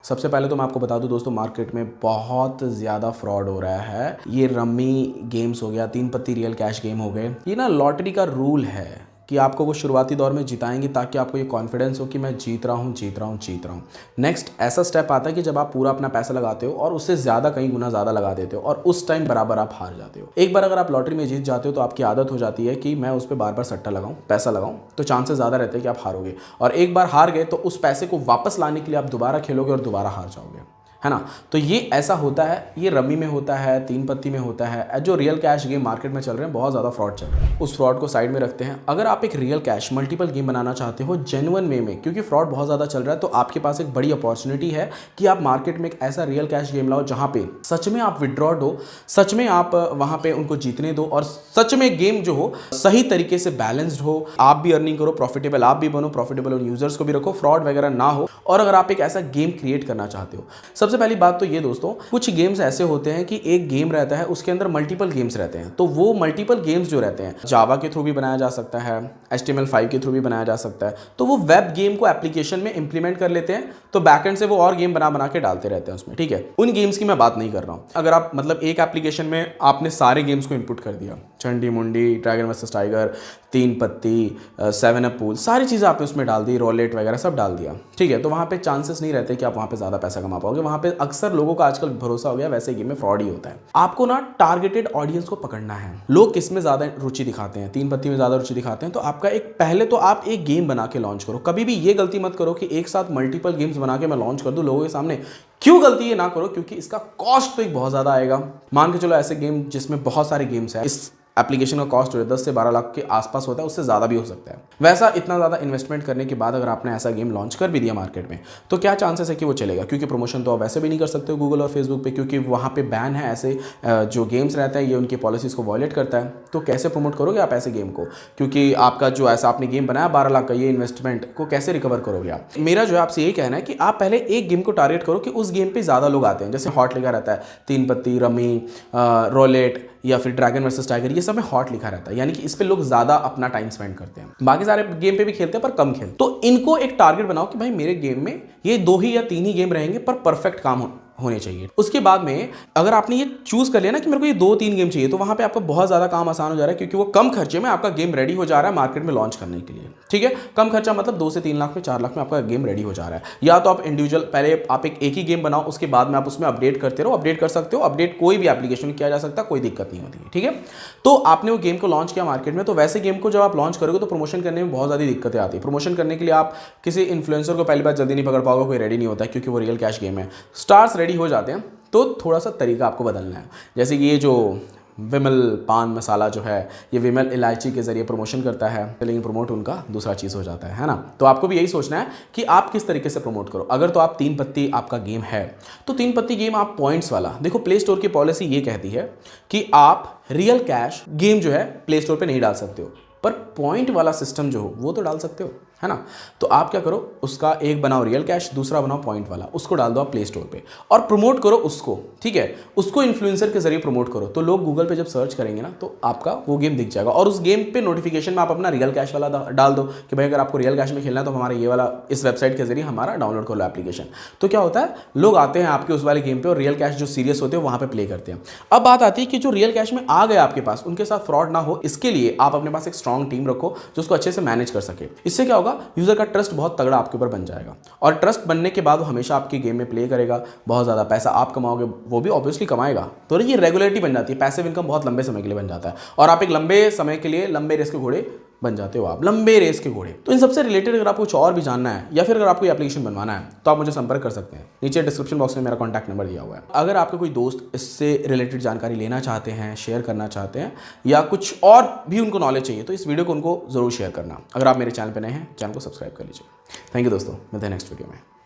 सबसे पहले तो मैं आपको बता दूं दोस्तों, मार्केट में बहुत ज़्यादा फ्रॉड हो रहा है। ये रम्मी गेम्स हो गया, 3 पत्ती रियल कैश गेम हो गए, ये ना लॉटरी का रूल है कि आपको वो शुरुआती दौर में जिताएंगे ताकि आपको ये कॉन्फिडेंस हो कि मैं जीत रहा हूँ जीत रहा हूँ जीत रहा हूँ। नेक्स्ट ऐसा स्टेप आता है कि जब आप पूरा अपना पैसा लगाते हो और उससे ज़्यादा कई गुना ज़्यादा लगा देते हो और उस टाइम बराबर आप हार जाते हो। एक बार अगर आप लॉटरी में जीत जाते हो तो आपकी आदत हो जाती है कि मैं उस पर बार बार सट्टा लगाऊं, पैसा लगाऊं, तो चांसेस ज़्यादा रहते हैं कि आप हारोगे। और एक बार हार गए तो उस पैसे को वापस लाने के लिए आप दोबारा खेलोगे और दोबारा हार जाओगे, है ना। तो ये ऐसा होता है, ये रम्मी में होता है, 3 पत्ती में होता है। जो रियल कैश गेम मार्केट में चल रहे हैं बहुत ज़्यादा फ्रॉड चल रहा है, उस फ्रॉड को साइड में रखते हैं। अगर आप एक रियल कैश मल्टीपल गेम बनाना चाहते हो जेन्युइन वे में, क्योंकि फ्रॉड बहुत ज़्यादा चल रहा है, तो आपके पास एक बड़ी अपॉर्चुनिटी है कि आप मार्केट में एक ऐसा रियल कैश गेम लाओ जहाँ पे सच में आप विड्रॉ दो, सच में आप वहाँ पे उनको जीतने दो और सच में गेम जो हो सही तरीके से बैलेंस्ड हो, आप भी अर्निंग करो, प्रॉफिटेबल आप भी बनो, प्रॉफिटेबल उन यूजर्स को भी रखो, फ्रॉड वगैरह ना हो। और अगर आप एक ऐसा गेम क्रिएट करना चाहते हो, सबसे पहली बात तो ये दोस्तों, कुछ गेम्स ऐसे होते हैं कि एक गेम रहता है उसके अंदर मल्टीपल गेम्स रहते हैं। तो वो मल्टीपल गेम्स जो रहते हैं जावा के थ्रू भी बनाया जा सकता है, HTML5 के थ्रू भी बनाया जा सकता है। तो वो वेब गेम को एप्लीकेशन में इंप्लीमेंट कर लेते हैं, तो बैकएंड से वो और गेम बना बना के डालते रहते हैं उसमें, ठीक है। उन गेम्स की मैं बात नहीं कर रहा हूं। अगर आप मतलब एक एप्लीकेशन में आपने सारे गेम्स को इनपुट कर दिया, चंडी मुंडी, ड्रैगन वर्सेस टाइगर, 3 पत्ती, 7 अप पूल, सारी चीज़ें आपने उसमें डाल दी, रोलेट वगैरह सब डाल दिया, ठीक है। तो वहाँ पे चांसेस नहीं रहते कि आप वहाँ पे ज़्यादा पैसा कमा पाओगे। वहाँ पे अक्सर लोगों का आजकल भरोसा हो गया वैसे गेम में फ्रॉड ही होता है। आपको ना टारगेटेड ऑडियंस को पकड़ना है। लोग किस में ज़्यादा रुचि दिखाते हैं, 3 पत्ती में ज़्यादा रुचि दिखाते हैं, तो आपका एक पहले तो आप एक गेम बना के लॉन्च करो। कभी भी ये गलती मत करो कि एक साथ मल्टीपल गेम्स बना के मैं लॉन्च कर दूँ लोगों के सामने। क्यों गलती ये ना करो, क्योंकि इसका कॉस्ट तो एक बहुत ज़्यादा आएगा। मान के चलो ऐसे गेम जिसमें बहुत सारे गेम्स हैं, इस एप्लीकेशन का कॉस्ट जो है 10 से 12 लाख के आसपास होता है, उससे ज़्यादा भी हो सकता है। वैसा इतना ज़्यादा इन्वेस्टमेंट करने के बाद अगर आपने ऐसा गेम लॉन्च कर भी दिया मार्केट में, तो क्या चांसेस है कि वो चलेगा, क्योंकि प्रमोशन तो आप वैसे भी नहीं कर सकते हो गूगल और फेसबुक पे, क्योंकि वहाँ पे बैन है। ऐसे जो गेम्स रहते हैं ये उनकी पॉलिसीज़ को वॉयलेट करता है। तो कैसे प्रमोट करोगे आप ऐसे गेम को, क्योंकि आपका जो ऐसा आपने गेम बनाया 12 लाख का, ये इन्वेस्टमेंट को कैसे रिकवर करोगे आप। मेरा जो है आपसे यही कहना है कि आप पहले एक गेम को टारगेट करो कि उस गेम पर ज़्यादा लोग आते हैं। जैसे हॉट लिखा रहता है 3 पत्ती, रमी, रोलेट या फिर ड्रैगन वर्सेस टाइगर, ये सब में हॉट लिखा रहता है, यानी कि इस पे लोग ज्यादा अपना टाइम स्पेंड करते हैं। बाकी सारे गेम पे भी खेलते हैं पर कम खेलते हैं। तो इनको एक टारगेट बनाओ कि भाई मेरे गेम में ये 2 ही या 3 ही गेम रहेंगे पर परफेक्ट काम होने चाहिए। उसके बाद में अगर आपने ये चूज कर लिया ना कि मेरे को ये 2-3 गेम चाहिए, तो वहां पे आपका बहुत ज्यादा काम आसान हो जा रहा है, क्योंकि वो कम खर्चे में आपका गेम रेडी हो जा रहा है मार्केट में लॉन्च करने के लिए, ठीक है। कम खर्चा मतलब 2 से 3 लाख में, 4 लाख में आपका गेम रेडी हो जा रहा है। या तो आप इंडिविजुअल पहले आप एक ही गेम बनाओ, उसके बाद में आप उसमें अपडेट करते रहो। अपडेट कर सकते हो, अपडेट कोई भी एप्लीकेशन में किया जा सकता है, कोई दिक्कत नहीं होती है, ठीक है। तो आपने वो गेम को लॉन्च किया मार्केट में, तो वैसे गेम को जब आप लॉन्च करोगे तो प्रमोशन करने में बहुत ज़्यादा दिक्कतें आती है। प्रमोशन करने के लिए आप किसी इन्फ्लुएंसर को पहली बार जल्दी नहीं पकड़ पाओगे, कोई रेडी नहीं होता है, क्योंकि वो रियल कैश गेम है। स्टार्स रेडी हो जाते हैं, तो थोड़ा सा तरीका आपको बदलना है। जैसे कि ये जो विमल पान मसाला जो है, ये विमल इलायची के जरिए प्रमोशन करता है, लेकिन प्रमोट उनका दूसरा चीज़ हो जाता है ना। तो आपको भी यही सोचना है कि आप किस तरीके से प्रमोट करो। अगर तो आप 3 पत्ती आपका गेम है, तो 3 पत्ती गेम आप पॉइंट्स वाला देखो। प्ले स्टोर की पॉलिसी ये कहती है कि आप रियल कैश गेम जो है प्ले स्टोर पर नहीं डाल सकते हो, पर पॉइंट वाला सिस्टम जो हो वो तो डाल सकते हो, है ना। तो आप क्या करो, उसका एक बनाओ रियल कैश, दूसरा बनाओ पॉइंट वाला, उसको डाल दो आप प्ले स्टोर पे और प्रमोट करो उसको, ठीक है। उसको इन्फ्लुएंसर के जरिए प्रमोट करो, तो लोग गूगल पे जब सर्च करेंगे ना, तो आपका वो गेम दिख जाएगा। और उस गेम पे नोटिफिकेशन में आप अपना रियल कैश वाला डाल दो कि भाई अगर आपको रियल कैश में खेलना है तो हमारा ये वाला इस वेबसाइट के जरिए हमारा डाउनलोड कर लो एप्लीकेशन। तो क्या होता है, लोग आते हैं आपके उस वाले गेम पे और रियल कैश जो सीरियस होते हैं वहां पे प्ले करते हैं। अब बात आती है कि जो रियल कैश में आ गए आपके पास, उनके साथ फ्रॉड ना हो, इसके लिए आप अपने पास एक स्ट्रॉन्ग टीम रखो जो उसको अच्छे से मैनेज कर सके। इससे क्या होगा, यूजर का ट्रस्ट बहुत तगड़ा आपके ऊपर बन जाएगा, और ट्रस्ट बनने के बाद वो हमेशा आपके गेम में प्ले करेगा, बहुत ज़्यादा पैसा आप कमाओगे, वो भी ऑब्वियसली कमाएगा। तो ये रेगुलरिटी बन जाती है, पैसिव इनकम बहुत लंबे समय के लिए बन जाता है, और आप एक लंबे समय के लिए लंबे रेस के घोड़े बन जाते हो, आप लंबे रेस के घोड़े। तो इन सबसे रिलेटेड अगर आपको कुछ और भी जानना है या फिर अगर आपको एप्लीकेशन बनवाना है, तो आप मुझे संपर्क कर सकते हैं। नीचे डिस्क्रिप्शन बॉक्स में मेरा कॉन्टैक्ट नंबर दिया हुआ है। अगर आपके कोई दोस्त इससे रिलेटेड जानकारी लेना चाहते हैं, शेयर करना चाहते हैं, या कुछ और भी उनको नॉलेज चाहिए, तो इस वीडियो को उनको जरूर शेयर करना। अगर आप मेरे चैनल पर नए हैं, चैनल को सब्सक्राइब कर लीजिए। थैंक यू दोस्तों, मिलते हैं नेक्स्ट वीडियो में।